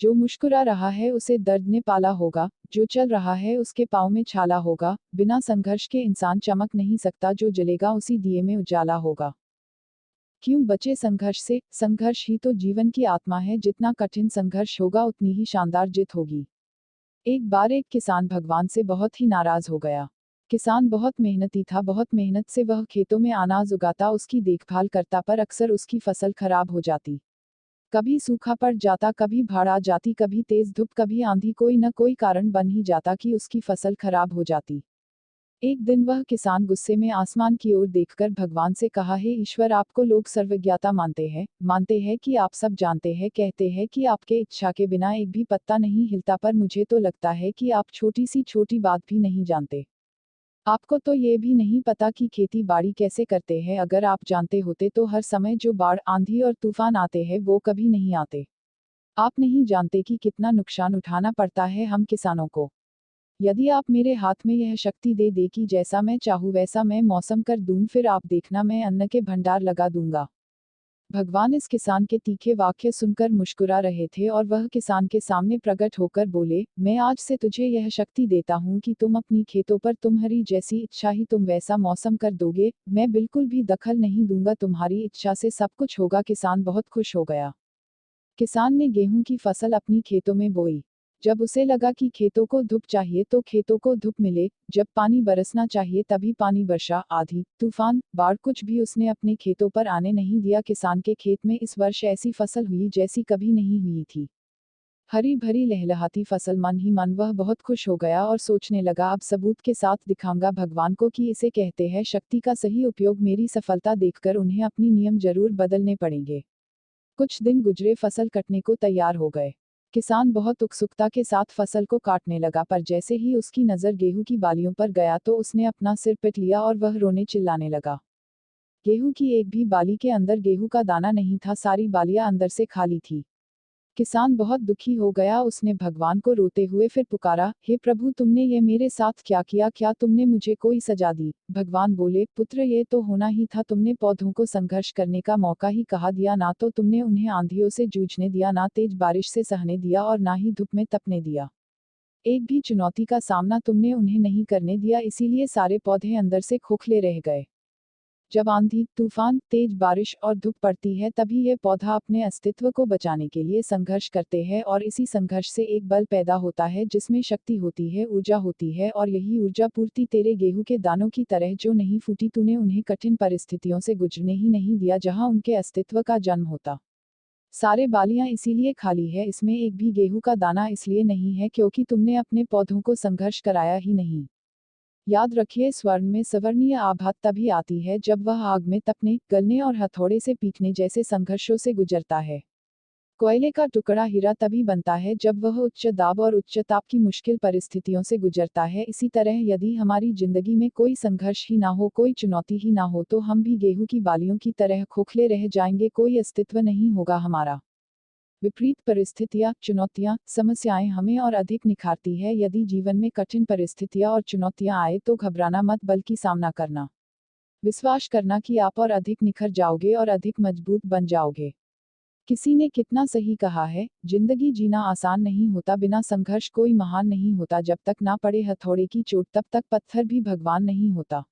जो मुस्कुरा रहा है उसे दर्द ने पाला होगा, जो चल रहा है उसके पाँव में छाला होगा, बिना संघर्ष के इंसान चमक नहीं सकता, जो जलेगा उसी दिए में उजाला होगा। क्यों बचे संघर्ष से? संघर्ष ही तो जीवन की आत्मा है, जितना कठिन संघर्ष होगा उतनी ही शानदार जीत होगी। एक बार एक किसान भगवान से बहुत ही नाराज हो गया। किसान बहुत मेहनती था, बहुत मेहनत से वह खेतों में अनाज उगाता, उसकी देखभाल करता, पर अक्सर उसकी फसल खराब हो जाती। कभी सूखा पड़ जाता, कभी बाढ़ आ जाती, कभी तेज धूप, कभी आंधी, कोई न कोई कारण बन ही जाता कि उसकी फसल खराब हो जाती। एक दिन वह किसान गुस्से में आसमान की ओर देखकर भगवान से कहा, हे ईश्वर, आपको लोग सर्वज्ञता मानते हैं कि आप सब जानते हैं, कहते हैं कि आपके इच्छा के बिना एक भी पत्ता नहीं हिलता, पर मुझे तो लगता है कि आप छोटी सी छोटी बात भी नहीं जानते। आपको तो ये भी नहीं पता कि खेती बाड़ी कैसे करते हैं। अगर आप जानते होते तो हर समय जो बाढ़, आंधी और तूफान आते हैं वो कभी नहीं आते। आप नहीं जानते कि कितना नुकसान उठाना पड़ता है हम किसानों को। यदि आप मेरे हाथ में यह शक्ति दे दे कि जैसा मैं चाहूँ वैसा मैं मौसम कर दूं, फिर आप देखना मैं अन्न के भंडार लगा दूंगा। भगवान इस किसान के तीखे वाक्य सुनकर मुस्कुरा रहे थे और वह किसान के सामने प्रकट होकर बोले, मैं आज से तुझे यह शक्ति देता हूँ कि तुम अपनी खेतों पर तुम्हारी जैसी इच्छा ही तुम वैसा मौसम कर दोगे, मैं बिल्कुल भी दखल नहीं दूंगा, तुम्हारी इच्छा से सब कुछ होगा। किसान बहुत खुश हो गया। किसान ने गेहूं की फसल अपनी खेतों में बोई। जब उसे लगा कि खेतों को धूप चाहिए तो खेतों को धूप मिले, जब पानी बरसना चाहिए तभी पानी बरसा, आंधी, तूफान, बाढ़ कुछ भी उसने अपने खेतों पर आने नहीं दिया। किसान के खेत में इस वर्ष ऐसी फसल हुई जैसी कभी नहीं हुई थी। हरी भरी लहलहाती फसल, मन ही मन वह बहुत खुश हो गया और सोचने लगा, अब सबूत के साथ दिखाऊंगा भगवान को कि इसे कहते हैं शक्ति का सही उपयोग। मेरी सफलता देखकर उन्हें अपनी नियम जरूर बदलने पड़ेंगे। कुछ दिन गुजरे, फसल कटने को तैयार हो गए। किसान बहुत उत्सुकता के साथ फसल को काटने लगा, पर जैसे ही उसकी नजर गेहूं की बालियों पर गया तो उसने अपना सिर पीट लिया और वह रोने चिल्लाने लगा। गेहूं की एक भी बाली के अंदर गेहूं का दाना नहीं था, सारी बालियां अंदर से खाली थी। किसान बहुत दुखी हो गया, उसने भगवान को रोते हुए फिर पुकारा, हे प्रभु, तुमने ये मेरे साथ क्या किया? क्या तुमने मुझे कोई सजा दी? भगवान बोले, पुत्र, ये तो होना ही था। तुमने पौधों को संघर्ष करने का मौका ही कहा दिया, ना तो तुमने उन्हें आंधियों से जूझने दिया, ना तेज बारिश से सहने दिया और ना ही धूप में तपने दिया। एक भी चुनौती का सामना तुमने उन्हें नहीं करने दिया, इसीलिए सारे पौधे अंदर से खोखले रह गए। जब आंधी, तूफान, तेज बारिश और धूप पड़ती है तभी ये पौधा अपने अस्तित्व को बचाने के लिए संघर्ष करते हैं, और इसी संघर्ष से एक बल पैदा होता है जिसमें शक्ति होती है, ऊर्जा होती है, और यही ऊर्जा पूर्ति तेरे गेहूं के दानों की तरह जो नहीं फूटी। तूने उन्हें कठिन परिस्थितियों से गुजरने ही नहीं दिया जहां उनके अस्तित्व का जन्म होता। सारे बालियां इसीलिए खाली है, इसमें एक भी गेहूं का दाना इसलिए नहीं है क्योंकि तुमने अपने पौधों को संघर्ष कराया ही नहीं। याद रखिए, स्वर्ण में सवर्णीय आभात तभी आती है जब वह आग में तपने, गलने और हथौड़े से पीटने जैसे संघर्षों से गुजरता है। कोयले का टुकड़ा हीरा तभी बनता है जब वह उच्च दाब और उच्च ताप की मुश्किल परिस्थितियों से गुजरता है। इसी तरह यदि हमारी जिंदगी में कोई संघर्ष ही ना हो, कोई चुनौती ही ना हो, तो हम भी गेहूं की बालियों की तरह खोखले रह जाएंगे, कोई अस्तित्व नहीं होगा हमारा। विपरीत परिस्थितियां, चुनौतियां, समस्याएं हमें और अधिक निखारती है। यदि जीवन में कठिन परिस्थितियां और चुनौतियां आए तो घबराना मत, बल्कि सामना करना। विश्वास करना कि आप और अधिक निखर जाओगे और अधिक मजबूत बन जाओगे। किसी ने कितना सही कहा है, जिंदगी जीना आसान नहीं होता, बिना संघर्ष कोई महान नहीं होता। जब तक ना पड़े हथौड़े की चोट तब तक पत्थर भी भगवान नहीं होता।